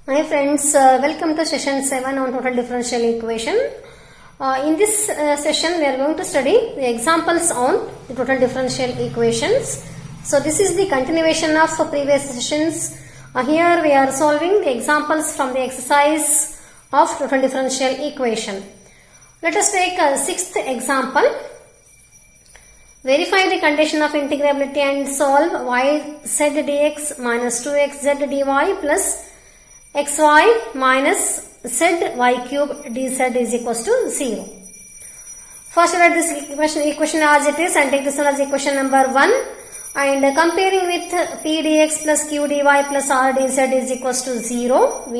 Hi friends, welcome to session 7 on total differential equation. In this session we are going to study the examples on the total differential equations. So this is the continuation of previous sessions. Here we are solving the examples from the exercise of total differential equation. Let us take a sixth example. Verify the condition of integrability and solve yz dx minus 2xz dy plus xy minus zy cube dz is equals to 0. First write this equation as it is and take this one as equation number 1, and comparing with p dx plus q dy plus r dz is equals to 0.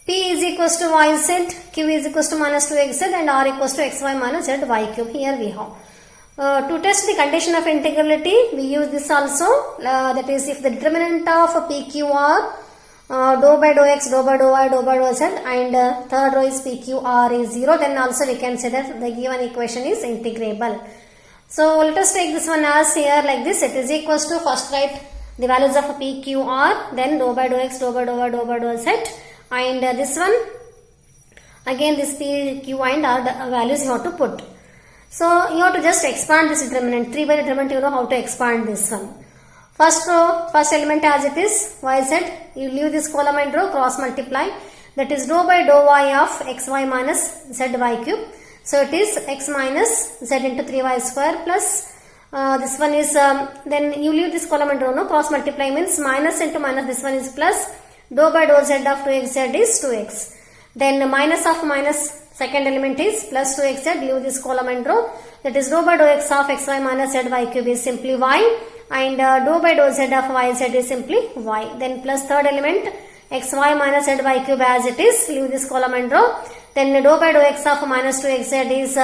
P is equals to yz, q is equals to minus 2xz and r equals to xy minus zy cube. Here we have. To test the condition of integrability, we use this also, that is if the determinant of PQR dou by dou x, dou by dou y, dou by dou z, and third row is PQR is 0, then also we can say that the given equation is integrable. So let us take this one as here like this. It is equals to, first write the values of PQR, then dou by dou x, dou by dou y, dou by dou z, and this one again this PQ and R values you have to put. So you have to just expand this determinant. 3 by determinant, you know how to expand this one. First row, first element as it is, yz, you leave this column and row, cross multiply. That is dou by dou y of xy minus zy cube. So it is x minus z into 3y square plus this one is, then you leave this column and row, no, cross multiply means minus into minus, this one is plus, dou by dou z of 2xz is 2x. Then minus of minus, second element is plus 2xz, leave this column and row. That is dou by dou x of xy minus zy cube is simply y, and dou by dou z of yz is simply y. Then plus third element xy minus zy cube as it is, leave this column and row. Then dou by dou x of minus 2xz is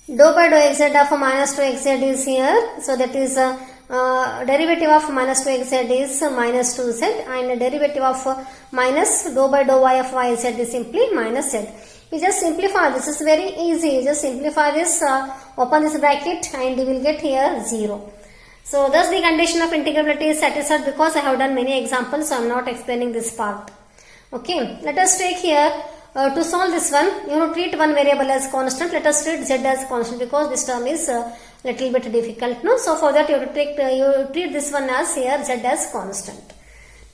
dou by dou xz of minus 2xz is here. So that is derivative of minus 2xz is minus 2z, and derivative of minus dou by dou y of yz is simply minus z. You just simplify, this is very easy. You just simplify this, open this bracket and you will get here 0. So thus the condition of integrability is satisfied because I have done many examples, so I am not explaining this part. Okay, let us take here to solve this one, you know, treat one variable as constant. Let us treat z as constant because this term is little bit difficult, no? So for that you have to take, you treat this one as here z as constant.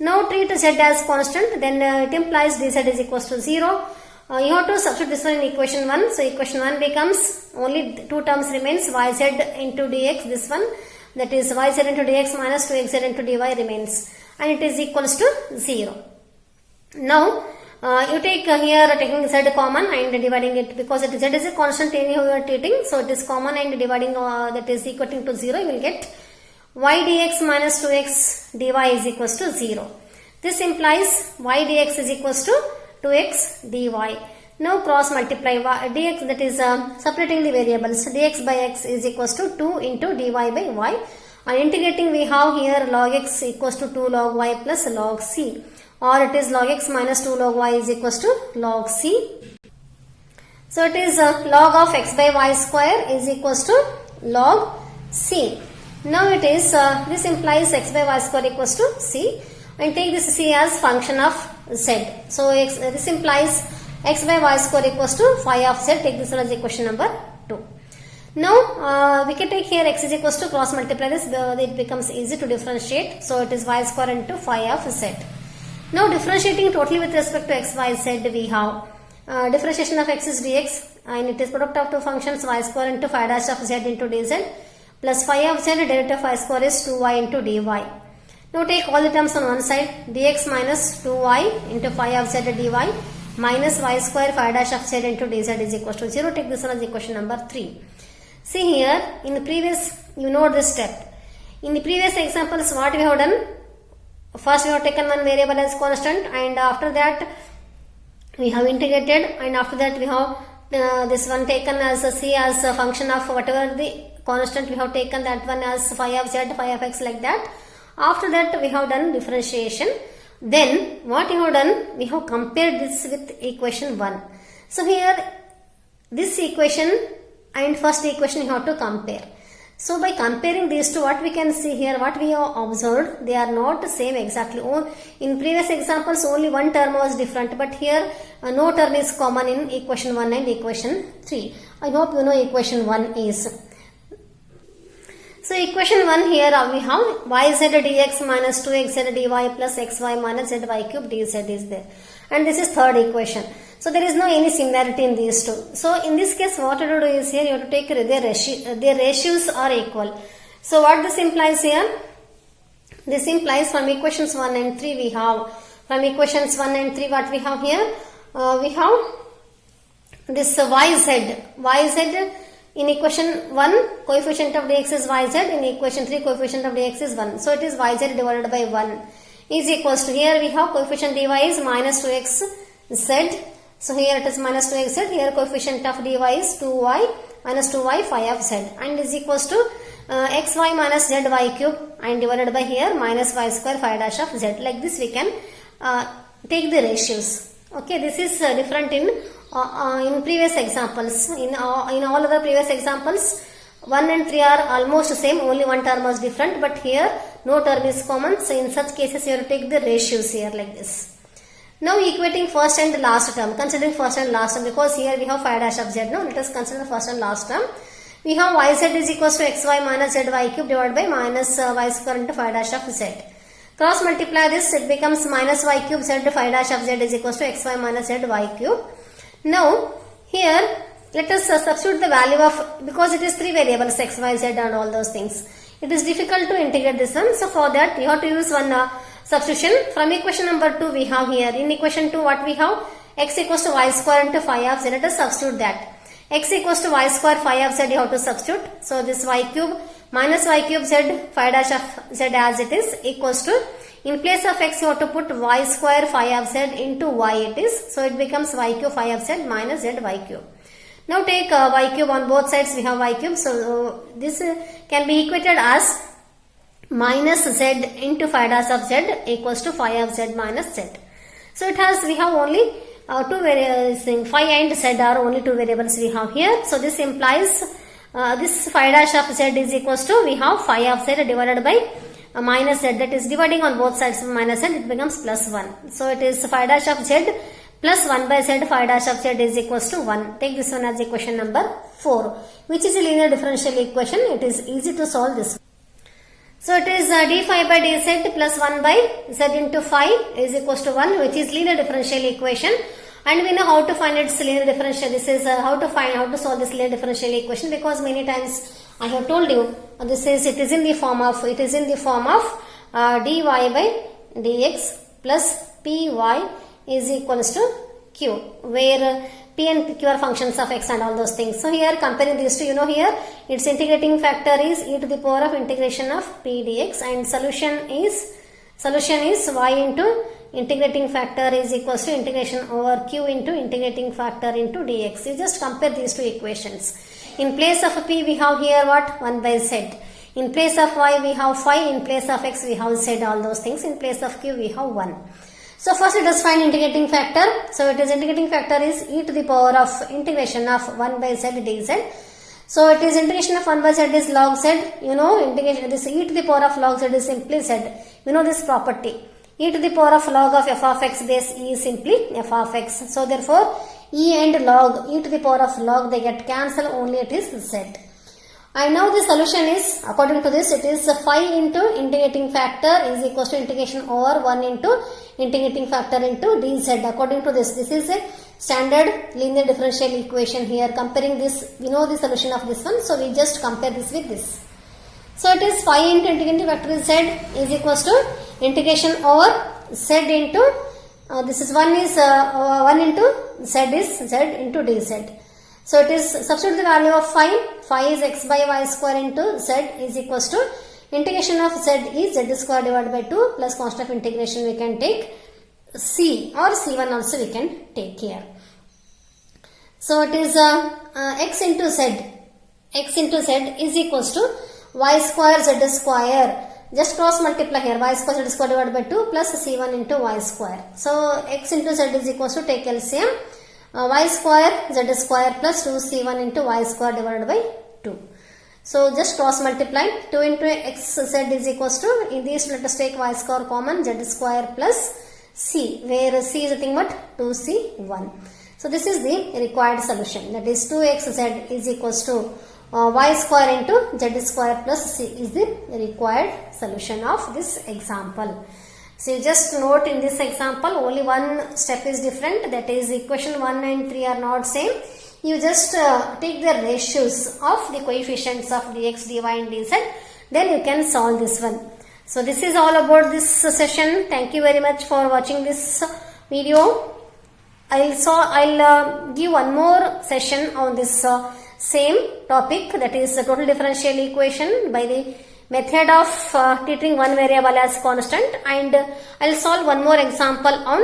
Now treat z as constant, then it implies dz is equals to 0. You have to substitute this one in equation 1. So equation 1 becomes, only two terms remains, yz into dx, this one, that is yz into dx minus 2xz into dy remains, and it is equals to 0. Now you take here taking z common and dividing it, because z is a constant anyhow you are treating, so it is common and dividing that is equating to 0, you will get y dx minus 2x dy is equals to 0. This implies y dx is equals to 2x dy. Now cross multiply dx, that is separating the variables, dx by x is equals to 2 into dy by y, and integrating we have here log x equals to 2 log y plus log c, or it is log x minus 2 log y is equals to log c. So it is log of x by y square is equals to log c. Now it is, this implies x by y square equals to c, and take this c as function of z. So this implies x by y square equals to phi of z. Take this as equation number 2. Now we can take here x is equals to, cross multiply this, it becomes easy to differentiate. So it is y square into phi of z. Now differentiating totally with respect to x, y, z, we have differentiation of x is dx, and it is product of two functions y square into phi dash of z into dz plus phi of z, derivative of phi square is 2y into dy. Now take all the terms on one side, dx minus 2y into phi of z dy minus y square phi dash of z into dz is equals to 0. Take this one as equation number 3. See here, in the previous, you know this step. In the previous examples, what we have done? First we have taken one variable as constant, and after that we have integrated, and after that we have this one taken as a c as a function of whatever the constant we have taken, that one as phi of z, phi of x, like that. After that we have done differentiation. Then what you have done, we have compared this with equation 1. So here this equation and first equation you have to compare. So by comparing these two, what we can see here, what we have observed, they are not the same exactly. In previous examples, only one term was different, but here no term is common in equation 1 and equation 3. I hope you know equation 1 is. So equation 1 here we have yz dx minus 2xz dy plus xy minus zy cube dz is there. And this is third equation. So there is no any similarity in these two. So in this case what you have to do is here you have to take their ratios are equal. So what this implies here? This implies from equations 1 and 3 we have, from equations 1 and 3 what we have here? We have this yz in equation 1 coefficient of dx is yz, in equation 3 coefficient of dx is 1. So it is yz divided by 1 is equals to, here we have coefficient dy is minus 2xz. So here it is minus 2xz, here coefficient of dy is 2y minus 2y phi of z, and is equals to xy minus zy cube and divided by here minus y square phi dash of z. Like this we can take the ratios. Okay, this is different in previous examples. In all other previous examples 1 and 3 are almost same, only one term was different, but here no term is common. So in such cases you have to take the ratios here like this. Now equating first and last term, considering first and last term, because here we have phi dash of z. Now let us consider first and last term. We have yz is equals to xy minus zy cube divided by minus y square into phi dash of z. Cross multiply this, it becomes minus y cube z phi dash of z is equals to xy minus zy cube. Now here let us substitute the value of, because it is 3 variables x, y, z and all those things. It is difficult to integrate this one. So for that you have to use one substitution. From equation number 2 we have here, in equation 2 what we have? X equals to y square into phi of z. Let us substitute that. X equals to y square phi of z you have to substitute. So this y cube minus y cube z phi dash of z as it is equals to, in place of x you have to put y square phi of z into y it is. So it becomes y cube phi of z minus z y cube. Now take y cube, on both sides we have y cube. So this can be equated as minus z into phi dash of z equals to phi of z minus z. So it has, we have only two variables, phi and z are only two variables we have here. So this implies this phi dash of z is equals to, we have phi of z divided by minus z, that is dividing on both sides of minus z, it becomes plus 1. So it is phi dash of z plus 1 by z phi dash of z is equals to 1. Take this one as equation number 4, which is a linear differential equation. It is easy to solve this. So it is d phi by dz plus 1 by z into phi is equals to 1, which is linear differential equation. And we know how to find its linear differential. This is how to solve this linear differential equation, because many times I have told you this is, it is in the form of dy by dx plus py is equals to q, where p and q are functions of x and all those things. So here comparing these two, you know here its integrating factor is e to the power of integration of p dx, and solution is y into integrating factor is equals to integration over q into integrating factor into dx. You just compare these two equations. In place of p we have here what? 1 by z. In place of y we have phi, in place of x we have z, all those things. In place of q we have 1. So first let us find integrating factor. So it is, integrating factor is e to the power of integration of 1 by z dz. So it is integration of 1 by z is log z. You know integration, this e to the power of log z is simply z. You know this property. E to the power of log of f of x base e is simply f of x. So therefore e and log, e to the power of log, they get cancelled, only it is z. And now the solution is, according to this, it is phi into integrating factor is equals to integration over 1 into integrating factor into dz. According to this, this is a standard linear differential equation here. Comparing this, we know the solution of this one, so we just compare this with this. So it is phi into integrating factor is z is equals to integration over z into this is 1 into z is z into dz. So it is, substitute the value of phi is x by y square into z is equals to integration of z is z square divided by 2 plus constant of integration we can take c, or c1 also we can take here. So it is x into z is equals to y square z square, just cross multiply here, y square z square divided by 2 plus c1 into y square. So x into z is equals to, take LCM, y square z square plus 2c1 into y square divided by 2. So just cross multiply. 2 into xz is equals to, in these let us take y square common, z square plus c, where c is nothing but 2c1. So this is the required solution, that is 2xz is equals to y square into z square plus c is the required solution of this example. So you just note in this example only one step is different, that is equation 1 and 3 are not same. You just take the ratios of the coefficients of dx, dy and dz, then you can solve this one. So this is all about this session. Thank you very much for watching this video. I'll give one more session on this same topic, that is the total differential equation by the method of treating one variable as constant, and I'll solve one more example on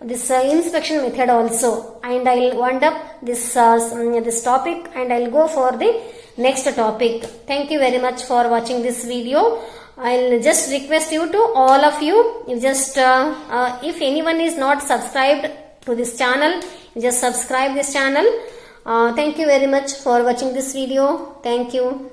this inspection method also, and I'll wind up this topic and I'll go for the next topic. Thank you very much for watching this video. I'll just request you to all of you, if anyone is not subscribed to this channel, just subscribe this channel. Thank you very much for watching this video. Thank you.